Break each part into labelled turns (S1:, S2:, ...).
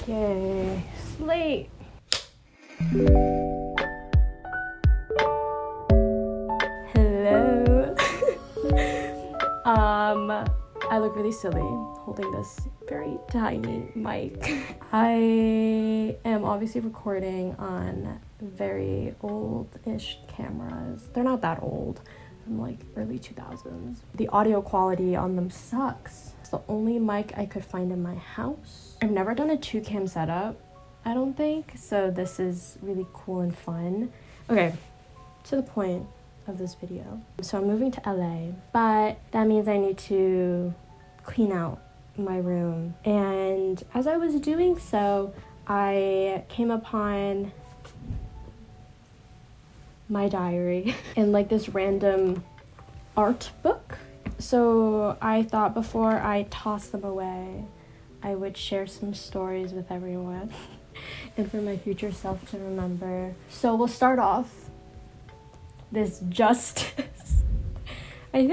S1: Yay, slate. Hello. I look really silly holding this very tiny mic. I am obviously recording on very old-ish cameras. They're not that old. I'm like early 2000s. The audio quality on them sucks. It's the only mic I could find in my house. I've never done a 2-cam setup, I don't think, so this is really cool and fun. Okay, to the point of this video. So I'm moving to LA, but that means I need to clean out my room. And as I was doing so, I came upon my diary and like this random art book. So I thought before I toss them away, I would share some stories with everyone and for my future self to remember. So we'll start off this Justice. I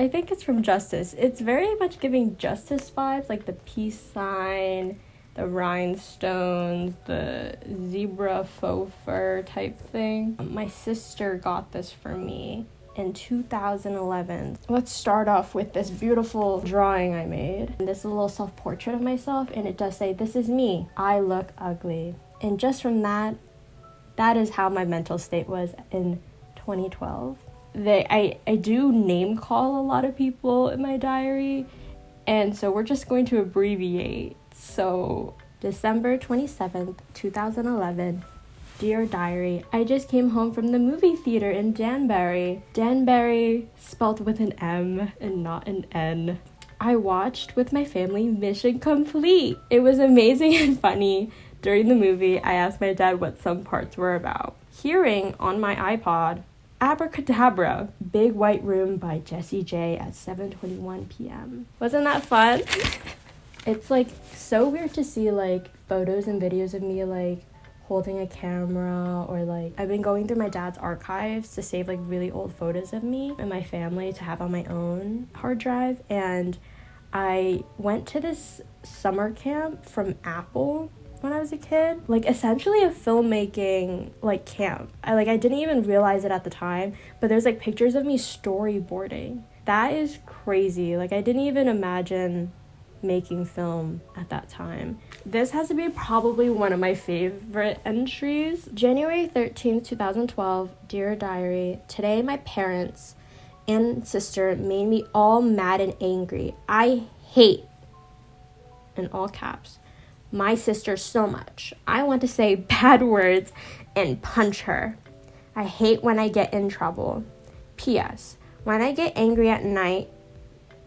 S1: think it's from Justice. It's very much giving Justice vibes, like the peace sign, the rhinestones, the zebra faux fur type thing. My sister got this for me in 2011. Let's start off with this beautiful drawing I made. This is a little self-portrait of myself, and it does say, "This is me. I look ugly." And just from that is how my mental state was in 2012. I do name call a lot of people in my diary, and so we're just going to abbreviate. So December 27th, 2011, Dear Diary, I just came home from the movie theater in Danbury. Danbury spelled with an M and not an N. I watched with my family Mission Complete. It was amazing and funny. During the movie, I asked my dad what some parts were about. Hearing on my iPod, Abracadabra, Big White Room by Jessie J at 7:21 p.m. Wasn't that fun? It's like so weird to see like photos and videos of me like holding a camera, or like I've been going through my dad's archives to save like really old photos of me and my family to have on my own hard drive. And I went to this summer camp from Apple when I was a kid, like essentially a filmmaking like camp. I didn't even realize it at the time, but there's like pictures of me storyboarding. That is crazy. Like I didn't even imagine making film at that time. This has to be probably one of my favorite entries. January 13th, 2012, Dear Diary, today my parents and sister made me all mad and angry. I hate, in all caps, my sister so much. I want to say bad words and punch her. I hate when I get in trouble. P.S. When I get angry at night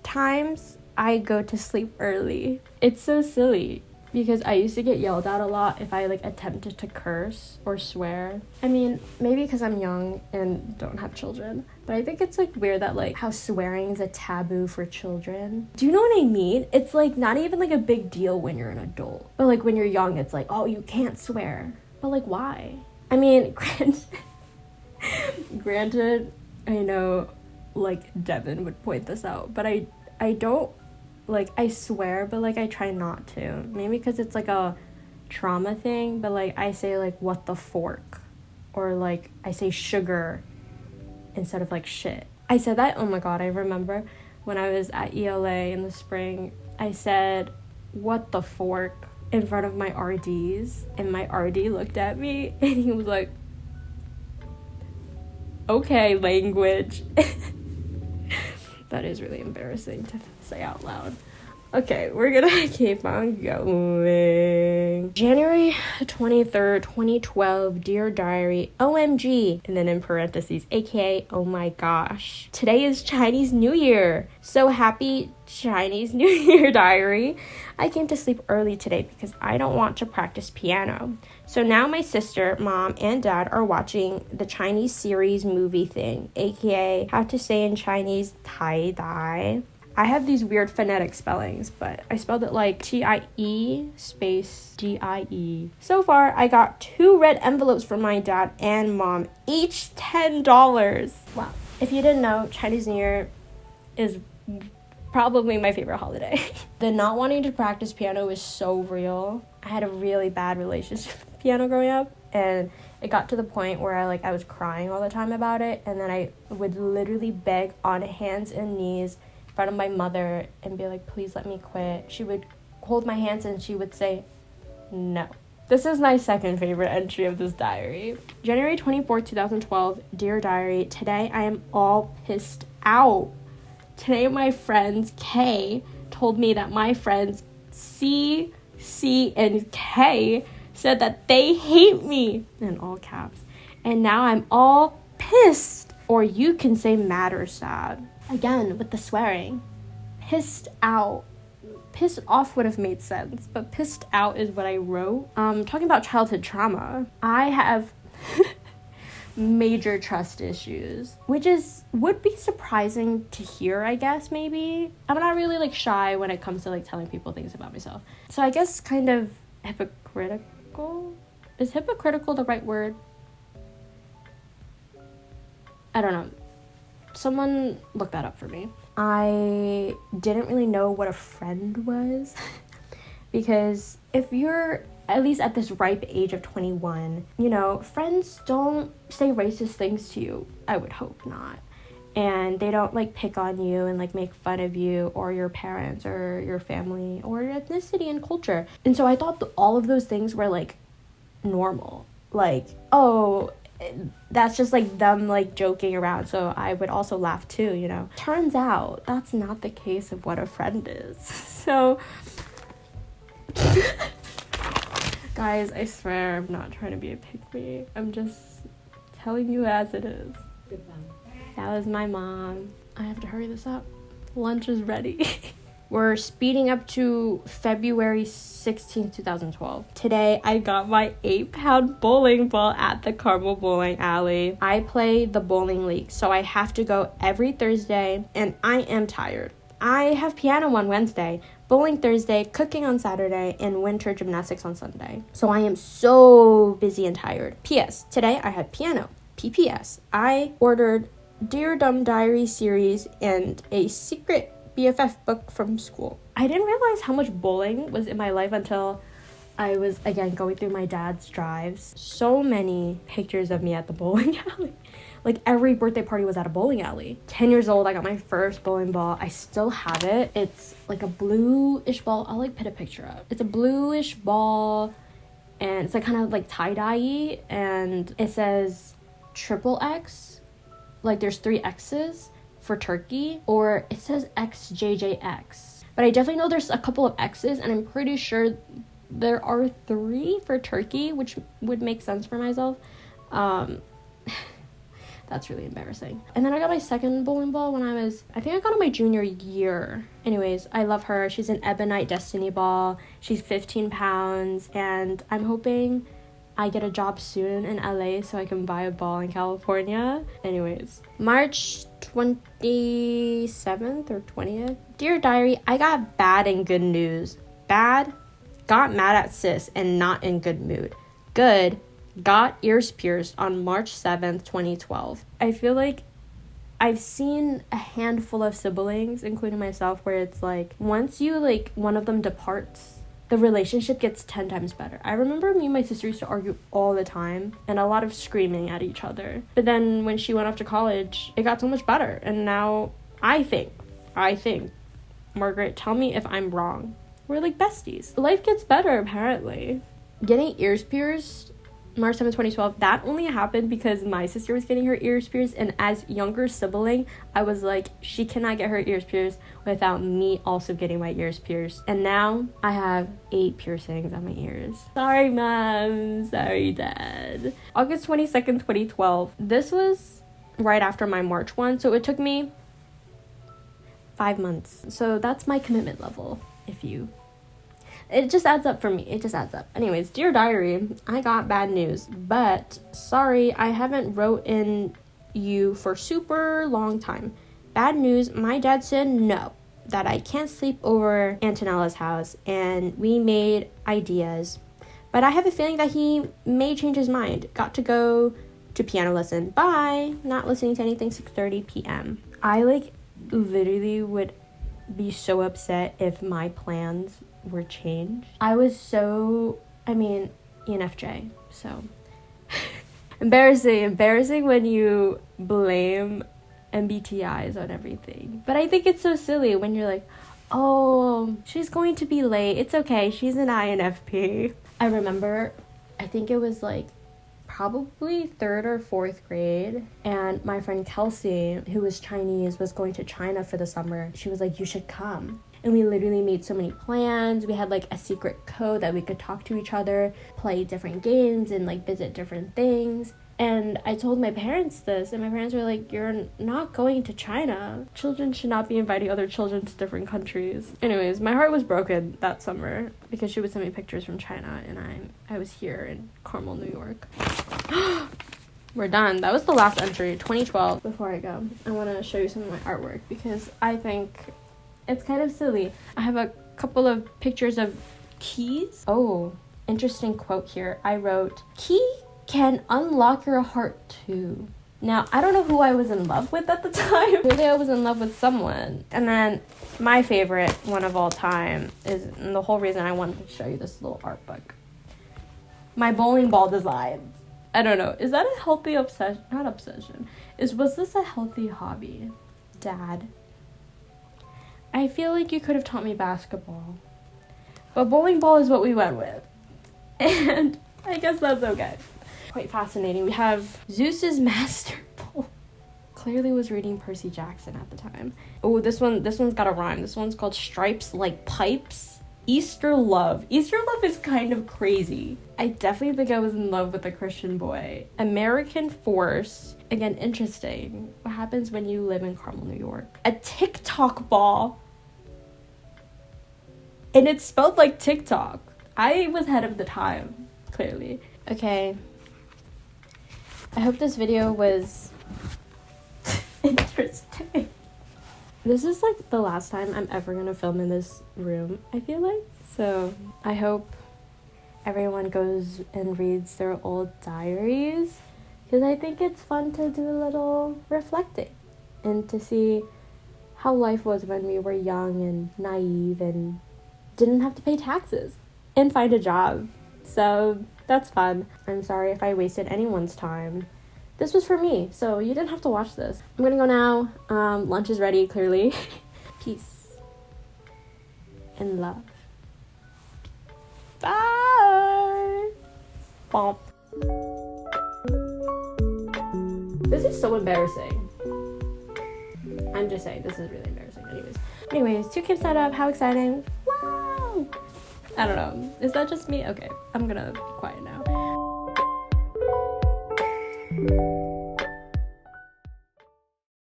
S1: times, I go to sleep early. It's so silly because I used to get yelled at a lot if I like attempted to curse or swear. I mean, maybe because I'm young and don't have children, but I think it's like weird that like how swearing is a taboo for children. Do you know what I mean? It's like not even like a big deal when you're an adult, but like when you're young, it's like, oh, you can't swear. But like, why? I mean, granted, I know like Devin would point this out, but I don't, like, I swear, but like I try not to. Maybe because it's like a trauma thing, but like I say like what the fork, or like I say sugar instead of like shit. I said that, oh my god, I remember when I was at ELA in the spring, I said what the fork in front of my RDs, and my RD looked at me and he was like, okay, language. That is really embarrassing to say out loud. Okay, we're gonna keep on going. January 23rd, 2012, Dear Diary, OMG, and then in parentheses, aka, oh my gosh. Today is Chinese New Year. So happy Chinese New Year, diary. I came to sleep early today because I don't want to practice piano. So now my sister, mom, and dad are watching the Chinese series movie thing, aka how to say in Chinese, Tai Dai. I have these weird phonetic spellings, but I spelled it like T-I-E space D-I-E. So far, I got 2 red envelopes from my dad and mom, each $10. Wow. If you didn't know, Chinese New Year is probably my favorite holiday. The not wanting to practice piano is so real. I had a really bad relationship with piano growing up, and it got to the point where I was crying all the time about it, and then I would literally beg on hands and knees in front of my mother and be like, please let me quit. She would hold my hands and she would say no. This is my second favorite entry of this diary. January 24th, 2012. Dear Diary, today I am all pissed out. Today my friends K told me that my friends C, and K said that they hate me, in all caps. And now I'm all pissed. Or you can say mad or sad. Again, with the swearing. Pissed out. Pissed off would have made sense, but pissed out is what I wrote. Talking about childhood trauma, I have major trust issues, which would be surprising to hear, I guess. Maybe I'm not really shy when it comes to telling people things about myself, so I guess kind of hypocritical. Is hypocritical the right word? I don't know. Someone look that up for me. I didn't really know what a friend was because if you're at least at this ripe age of 21, friends don't say racist things to you. I would hope not. And they don't pick on you and make fun of you or your parents or your family or your ethnicity and culture. And so I thought all of those things were normal. Oh, that's just them joking around, so I would also laugh too. Turns out that's not the case of what a friend is. So guys, I swear I'm not trying to be a pick-me. I'm just telling you as it is. That was my mom. I have to hurry this up. Lunch is ready. We're speeding up to February 16th, 2012. Today, I got my 8-pound bowling ball at the Carmel Bowling Alley. I play the bowling league, so I have to go every Thursday, and I am tired. I have piano on Wednesday, bowling Thursday, cooking on Saturday, and winter gymnastics on Sunday. So I am so busy and tired. P.S. Today, I had piano. P.P.S. I ordered Dear Dumb Diary series and a secret BFF book from school. I didn't realize how much bowling was in my life until I was, again, going through my dad's drives. So many pictures of me at the bowling alley. Every birthday party was at a bowling alley. 10 years old, I got my first bowling ball. I still have it. It's a bluish ball. I'll put a picture up. It's a bluish ball, and it's kind of tie-dye-y, and it says triple X. There's 3 X's for Turkey, or it says XJJX. But I definitely know there's a couple of X's, and I'm pretty sure there are 3 for Turkey, which would make sense for myself. That's really embarrassing. And then I got my second bowling ball when I think I got it my junior year. Anyways, I love her. She's an Ebonite Destiny ball. She's 15 pounds, and I'm hoping I get a job soon in LA so I can buy a ball in California. Anyways, March 27th or 20th. Dear Diary, I got bad and good news. Bad, got mad at sis and not in good mood. Good, got ears pierced on March 7th, 2012. I feel like I've seen a handful of siblings, including myself, where it's once you one of them departs, the relationship gets 10 times better. I remember me and my sister used to argue all the time and a lot of screaming at each other. But then when she went off to college, it got so much better. And now I think, Margaret, tell me if I'm wrong, we're besties. Life gets better, apparently. Getting ears pierced March 7th, 2012, that only happened because my sister was getting her ears pierced, and as younger sibling, I was she cannot get her ears pierced without me also getting my ears pierced. And now I have 8 piercings on my ears. Sorry, Mom. Sorry, Dad. August 22nd, 2012. This was right after my March one, so it took me 5 months. So that's my commitment level, it just adds up for me. It just adds up. Anyways, Dear Diary, I got bad news, but sorry, I haven't wrote in you for super long time. Bad news, my dad said no, that I can't sleep over Antonella's house, and we made ideas. But I have a feeling that he may change his mind. Got to go to piano lesson. Bye. Not listening to anything 6:30 p.m. I literally would be so upset if my plans were changed. I was so, I mean, ENFJ, so embarrassing when you blame MBTIs on everything. But I think it's so silly when you're like, oh, she's going to be late. It's okay. She's an INFP. I remember, I think it was like probably 3rd or 4th grade, and my friend Kelsey, who was Chinese, was going to China for the summer. She was like, you should come. And we literally made so many plans. We had like a secret code that we could talk to each other, play different games, and like visit different things. And I told my parents this, and my parents were like, you're not going to China. Children should not be inviting other children to different countries. Anyways, my heart was broken that summer because she would send me pictures from China, and I was here in Carmel, New York. We're done. That was the last entry, 2012. Before I go, I want to show you some of my artwork because I think it's kind of silly. I have a couple of pictures of keys. Oh, interesting quote here. I wrote, key can unlock your heart too. Now, I don't know who I was in love with at the time. Really, I was in love with someone. And then my favorite one of all time is, and the whole reason I wanted to show you this little art book, my bowling ball designs. I don't know. Is that a healthy obsession? Not obsession. Was this a healthy hobby? Dad, I feel like you could have taught me basketball, but bowling ball is what we went with. And I guess that's okay. Quite fascinating. We have Zeus's master bowl. Clearly was reading Percy Jackson at the time. Oh, this one's got a rhyme. This one's called Stripes Like Pipes. Easter Love. Easter Love is kind of crazy. I definitely think I was in love with a Christian boy. American Force. Again, interesting. What happens when you live in Carmel, New York? A TikTok ball. And it's spelled like TikTok. I was ahead of the time, clearly. Okay. I hope this video was interesting. This is like the last time I'm ever gonna film in this room, I feel like. So I hope everyone goes and reads their old diaries, because I think it's fun to do a little reflecting and to see how life was when we were young and naive and didn't have to pay taxes and find a job. So that's fun. I'm sorry if I wasted anyone's time. This was for me, so you didn't have to watch this. I'm gonna go now. Lunch is ready, clearly. Peace and love. Bye! Bump. This is so embarrassing. I'm just saying, this is really embarrassing. Anyways, 2K setup, how exciting. Wow! I don't know. Is that just me? Okay, I'm gonna be quiet now.